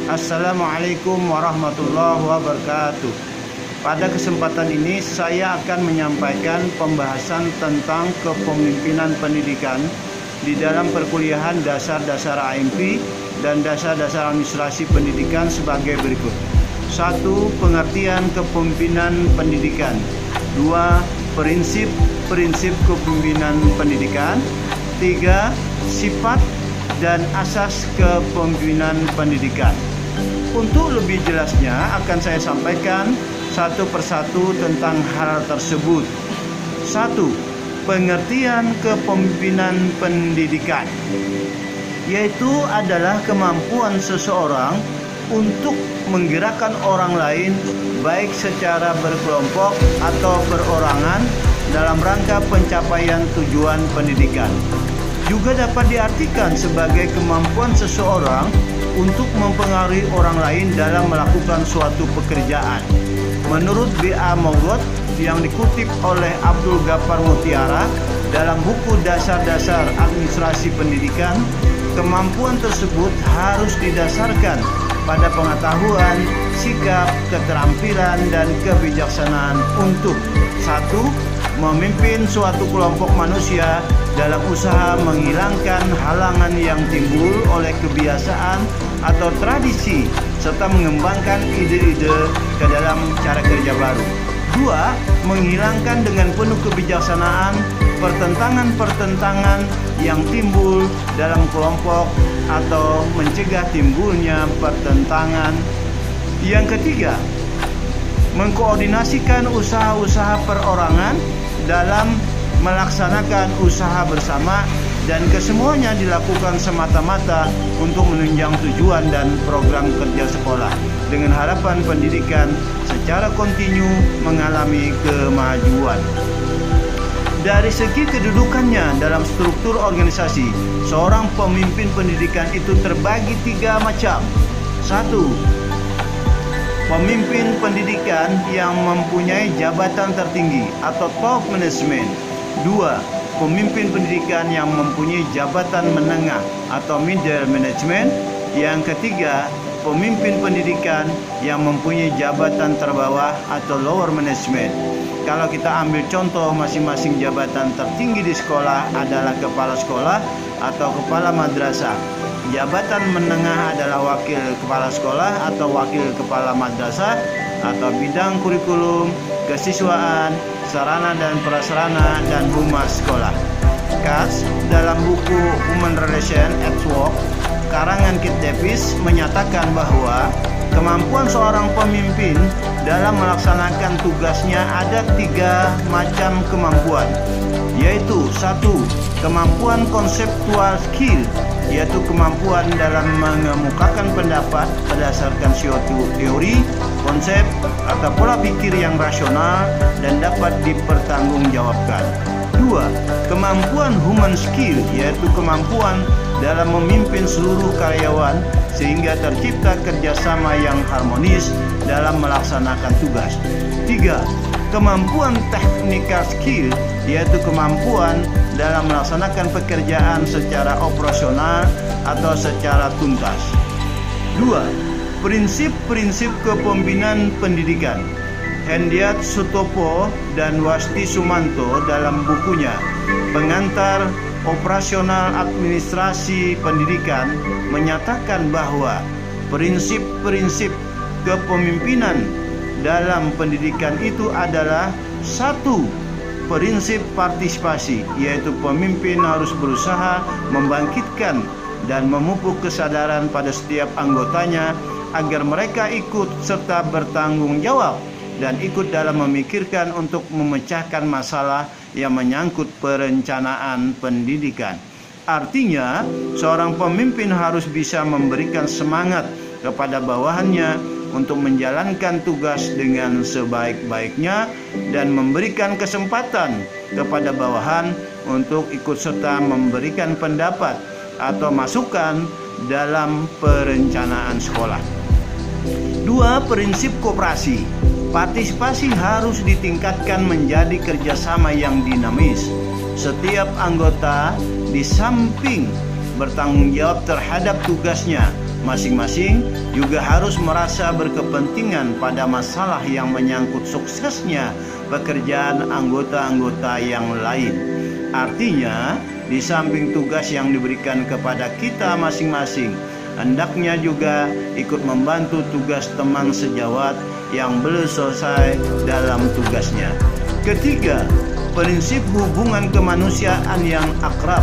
Assalamualaikum warahmatullahi wabarakatuh. Pada kesempatan ini saya akan menyampaikan pembahasan tentang kepemimpinan pendidikan di dalam perkuliahan dasar-dasar AMP dan dasar-dasar administrasi pendidikan sebagai berikut. 1. Pengertian kepemimpinan pendidikan. 2. Prinsip-prinsip kepemimpinan pendidikan. 3. Sifat dan asas kepemimpinan pendidikan. Untuk lebih jelasnya akan saya sampaikan satu persatu tentang hal tersebut. 1. Pengertian kepemimpinan pendidikan, yaitu adalah kemampuan seseorang untuk menggerakkan orang lain baik secara berkelompok atau perorangan dalam rangka pencapaian tujuan pendidikan. Juga dapat diartikan sebagai kemampuan seseorang untuk mempengaruhi orang lain dalam melakukan suatu pekerjaan. Menurut B.A. Mogot yang dikutip oleh Abdul Ghaffar Mutiara dalam buku Dasar-Dasar Administrasi Pendidikan, kemampuan tersebut harus didasarkan pada pengetahuan, sikap, keterampilan, dan kebijaksanaan untuk 1. Memimpin suatu kelompok manusia dalam usaha menghilangkan halangan yang timbul oleh kebiasaan atau tradisi serta mengembangkan ide-ide ke dalam cara kerja baru. 2. Menghilangkan dengan penuh kebijaksanaan pertentangan-pertentangan yang timbul dalam kelompok atau mencegah timbulnya pertentangan. Yang ketiga, mengkoordinasikan usaha-usaha perorangan dalam melaksanakan usaha bersama dan kesemuanya dilakukan semata-mata untuk menunjang tujuan dan program kerja sekolah dengan harapan pendidikan secara kontinu mengalami kemajuan. Dari segi kedudukannya dalam struktur organisasi, seorang pemimpin pendidikan itu terbagi 3 macam. 1. Pemimpin pendidikan yang mempunyai jabatan tertinggi atau top management. 2. Pemimpin pendidikan yang mempunyai jabatan menengah atau middle management. Yang ketiga, pemimpin pendidikan yang mempunyai jabatan terbawah atau lower management. Kalau kita ambil contoh, masing-masing jabatan tertinggi di sekolah adalah kepala sekolah atau kepala madrasah. Jabatan menengah adalah wakil kepala sekolah atau wakil kepala madrasah atau bidang kurikulum, kesiswaan, sarana dan prasarana, dan humas sekolah. Katz dalam buku Human Relation at Work karangan Kit Davis menyatakan bahwa kemampuan seorang pemimpin dalam melaksanakan tugasnya ada 3 macam kemampuan, yaitu 1. Kemampuan konseptual skill, yaitu kemampuan dalam mengemukakan pendapat berdasarkan suatu teori, konsep, atau pola pikir yang rasional dan dapat dipertanggungjawabkan. 2. Kemampuan human skill, yaitu kemampuan dalam memimpin seluruh karyawan sehingga tercipta kerjasama yang harmonis dalam melaksanakan tugas. 3. Kemampuan technical skill, yaitu kemampuan dalam melaksanakan pekerjaan secara operasional atau secara tuntas. 2. Prinsip-prinsip kepemimpinan pendidikan. Hendiat Sutopo dan Wasti Sumanto dalam bukunya Pengantar Operasional Administrasi Pendidikan menyatakan bahwa prinsip-prinsip kepemimpinan dalam pendidikan itu adalah 1. Prinsip partisipasi, yaitu pemimpin harus berusaha membangkitkan dan memupuk kesadaran pada setiap anggotanya agar mereka ikut serta bertanggung jawab dan ikut dalam memikirkan untuk memecahkan masalah yang menyangkut perencanaan pendidikan. Artinya, seorang pemimpin harus bisa memberikan semangat kepada bawahannya untuk menjalankan tugas dengan sebaik-baiknya dan memberikan kesempatan kepada bawahan untuk ikut serta memberikan pendapat atau masukan dalam perencanaan sekolah. 2. Prinsip koperasi. Partisipasi harus ditingkatkan menjadi kerjasama yang dinamis. Setiap anggota di samping bertanggung jawab terhadap tugasnya masing-masing, juga harus merasa berkepentingan pada masalah yang menyangkut suksesnya pekerjaan anggota-anggota yang lain. Artinya, di samping tugas yang diberikan kepada kita masing-masing, hendaknya juga ikut membantu tugas teman sejawat yang belum selesai dalam tugasnya. Ketiga, prinsip hubungan kemanusiaan yang akrab.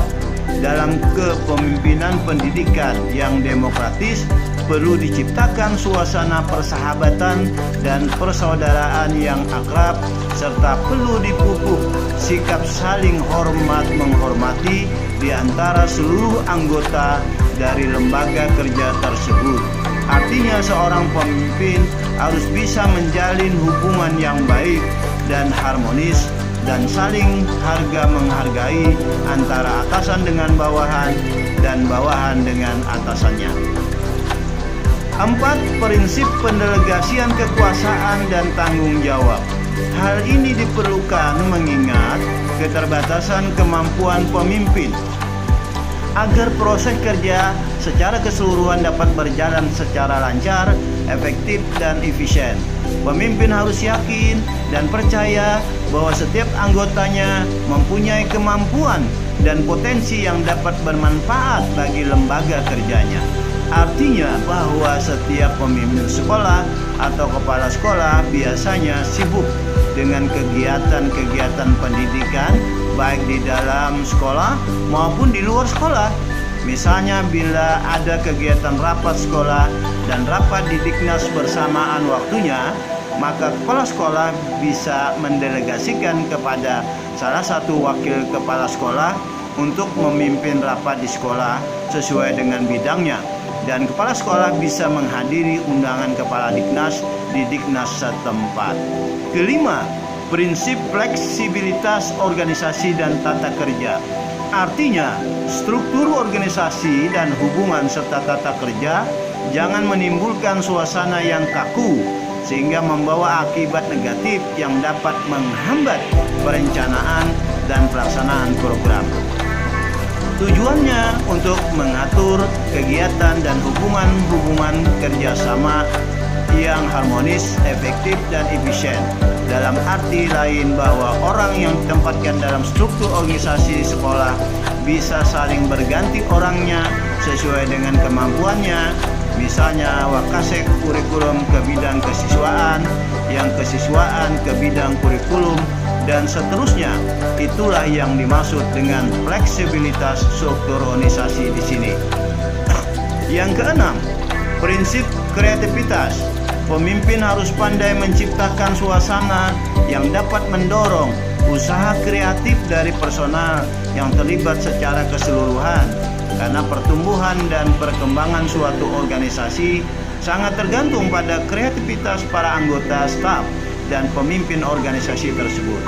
Dalam kepemimpinan pendidikan yang demokratis, perlu diciptakan suasana persahabatan dan persaudaraan yang akrab, serta perlu dipupuk sikap saling hormat-menghormati di antara seluruh anggota dari lembaga kerja tersebut. Artinya, seorang pemimpin harus bisa menjalin hubungan yang baik dan harmonis dan saling menghargai antara atasan dengan bawahan dan bawahan dengan atasannya. 4. Prinsip pendelegasian kekuasaan dan tanggung jawab. Hal ini diperlukan mengingat keterbatasan kemampuan pemimpin. Agar proses kerja secara keseluruhan dapat berjalan secara lancar, efektif, dan efisien, pemimpin harus yakin dan percaya bahwa setiap anggotanya mempunyai kemampuan dan potensi yang dapat bermanfaat bagi lembaga kerjanya. Artinya bahwa setiap pemimpin sekolah atau kepala sekolah biasanya sibuk dengan kegiatan-kegiatan pendidikan baik di dalam sekolah maupun di luar sekolah. Misalnya bila ada kegiatan rapat sekolah dan rapat di Diknas bersamaan waktunya, maka kepala sekolah bisa mendelegasikan kepada salah satu wakil kepala sekolah untuk memimpin rapat di sekolah sesuai dengan bidangnya, dan kepala sekolah bisa menghadiri undangan kepala Diknas di Diknas setempat. Kelima, prinsip fleksibilitas organisasi dan tata kerja. Artinya, struktur organisasi dan hubungan serta tata kerja jangan menimbulkan suasana yang kaku sehingga membawa akibat negatif yang dapat menghambat perencanaan dan pelaksanaan program. Tujuannya untuk mengatur kegiatan dan hubungan kerjasama yang harmonis, efektif, dan efisien. Dalam arti lain bahwa orang yang ditempatkan dalam struktur organisasi sekolah bisa saling berganti orangnya sesuai dengan kemampuannya. Misalnya Wakasek kurikulum ke bidang kesiswaan, yang kesiswaan ke bidang kurikulum, dan seterusnya. Itulah yang dimaksud dengan fleksibilitas struktur organisasi di sini. Yang keenam, prinsip kreativitas. Pemimpin harus pandai menciptakan suasana yang dapat mendorong usaha kreatif dari personal yang terlibat secara keseluruhan, karena pertumbuhan dan perkembangan suatu organisasi sangat tergantung pada kreativitas para anggota staf dan pemimpin organisasi tersebut.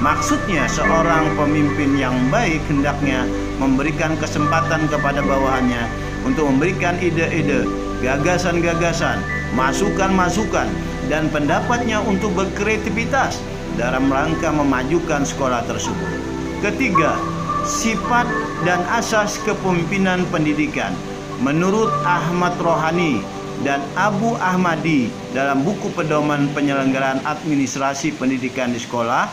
Maksudnya, seorang pemimpin yang baik hendaknya memberikan kesempatan kepada bawahannya untuk memberikan ide-ide, gagasan-gagasan, masukan-masukan, dan pendapatnya untuk berkreativitas dalam rangka memajukan sekolah tersebut. Ketiga, sifat dan asas kepemimpinan pendidikan. Menurut Ahmad Rohani dan Abu Ahmadi dalam buku Pedoman Penyelenggaraan Administrasi Pendidikan di Sekolah,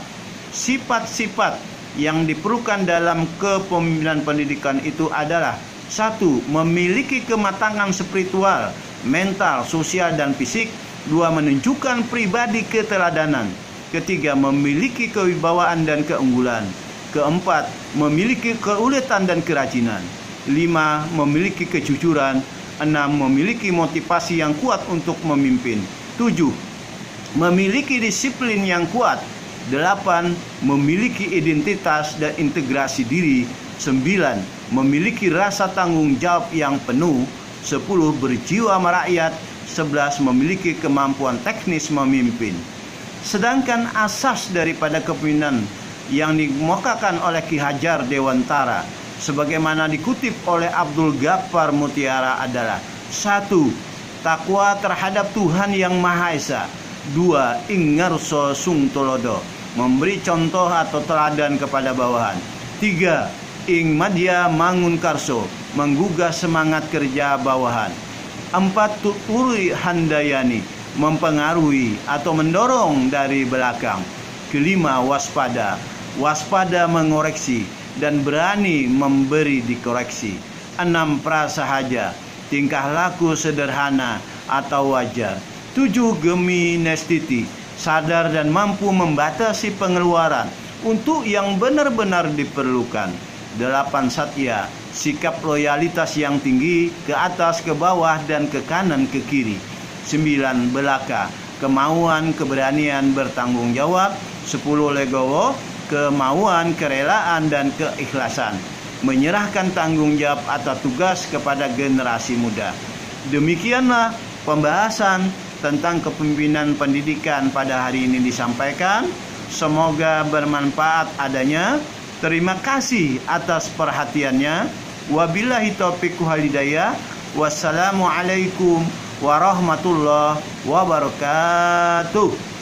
sifat-sifat yang diperlukan dalam kepemimpinan pendidikan itu adalah: 1. Memiliki kematangan spiritual, mental, sosial, dan fisik. 2. Menunjukkan pribadi keteladanan. 3. Memiliki kewibawaan dan keunggulan. 4. Memiliki keuletan dan kerajinan. 5. Memiliki kejujuran. 6. Memiliki motivasi yang kuat untuk memimpin. 7. Memiliki disiplin yang kuat. 8. Memiliki identitas dan integrasi diri. 9. Memiliki rasa tanggung jawab yang penuh. 10. Berjiwa merakyat. 11. Memiliki kemampuan teknis memimpin. Sedangkan asas daripada kepemimpinan yang dikemukakan oleh Ki Hajar Dewantara sebagaimana dikutip oleh Abdul Ghaffar Mutiara adalah: 1. Takwa terhadap Tuhan Yang Maha Esa. 2. Ingarso sung tolodo, memberi contoh atau teladan kepada bawahan. 3. ing madya Mangunkarso menggugah semangat kerja bawahan. 4. Tuturi handayani mempengaruhi atau mendorong dari belakang. 5. Waspada, waspada mengoreksi dan berani memberi dikoreksi. 6. Prasahaja, tingkah laku sederhana atau wajar. 7. Gemi nestiti, sadar dan mampu membatasi pengeluaran untuk yang benar-benar diperlukan. 8. Satya, sikap loyalitas yang tinggi ke atas, ke bawah, dan ke kanan, ke kiri. 9. Belaka, kemauan, keberanian bertanggung jawab. 10. Legowo, kemauan, kerelaan, dan keikhlasan menyerahkan tanggung jawab atau tugas kepada generasi muda. Demikianlah pembahasan tentang kepemimpinan pendidikan pada hari ini disampaikan. Semoga bermanfaat adanya. Terima kasih atas perhatiannya. Wabillahi taufiq wal hidayah. Wassalamualaikum warahmatullahi wabarakatuh.